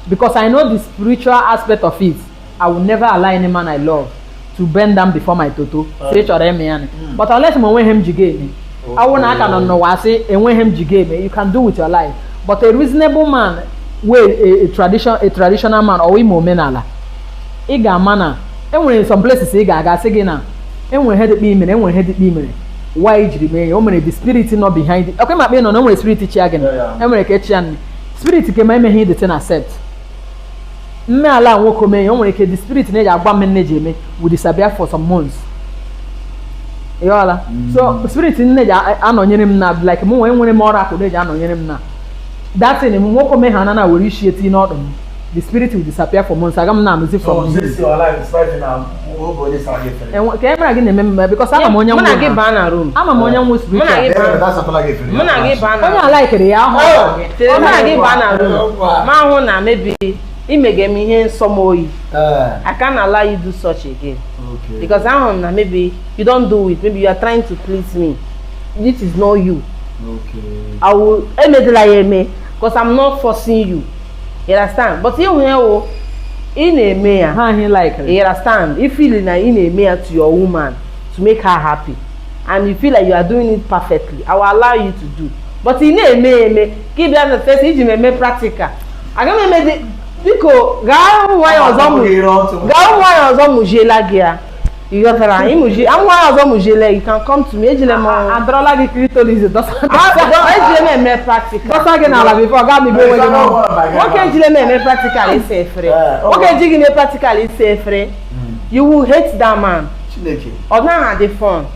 because I know the spiritual aspect of it. I will never allow any man I love to bend down before my toto. But unless I want him jigame, I want to know what I say and when him jigame, you can do with your life. But a reasonable man, a traditional man or we momenala. Iga mana. And when in some places iga say na. And when head me and when head me. Why remain? Omre the spirit not behind it. Okay, my be no spirit teach again. Emre ketchian. Spirit ke my me the ten accept. Me ala won come omre ke the spirit na agba me na je me we disappear for some months. Yola. So spirit na ja anonyere m na like mo enwere m ora ko na ja anonyere m na. That thing mo come hana na we reshiate in order. The spirit will disappear for months. Agam na music from this your life is fighting now. And can I remember because I'm a monya give banner room. I'm a monya spiritual. That's a like it. Muna give banner. I like it. Muna give banner room. Ma hona maybe imege me here some way. I can't allow you to do such again. Okay. Because maybe you don't do it. Maybe you are trying to please me. This is not you. Okay. I will because I'm not forcing you. You understand? But you know, in a mayor, he like it. You understand? You feel in a mayor to your woman to make her happy, and you feel like you are doing it perfectly. I will allow you to do. But in a mayor, give them the first age me practical. I can't make it because go why ozomujela you got that? I'm why ozomujela. You can come to me. I draw like clitoris. That's me practical. That's again all before God me go when okay, me practical is efere. Okay, jiggy me practical is efere. You will hate that man. Or now had the fun.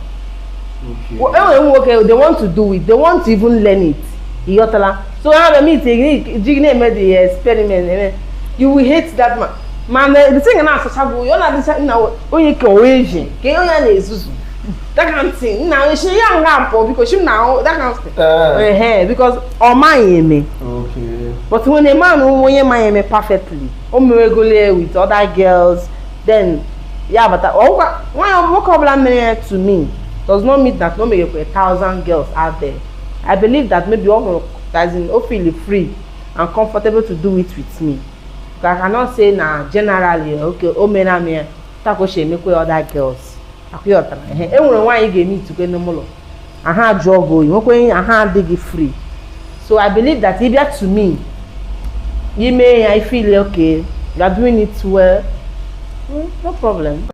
Okay, they want to do it. They want to even learn it. You got that? So I have a meeting. Jiggy made the experiment. You will hate that man. Man, the thing now, you're not the same now. Only cohesion. Can you use that kind of thing? Now she young ramp because she now that kind of thing. Because all my me. Okay. But when a man who my perfectly, regular with other girls, then yeah, but why vocabulary to me does not mean that no make 1,000 girls out there. I believe that maybe all that's in feel free and comfortable to do it with me. I cannot say now generally okay omena me tako she make with other girls akuyota enwere why you get me to go no more aha drug go you when aha dig free. So I believe that if that to me you may I feel okay you are doing it well, no problem.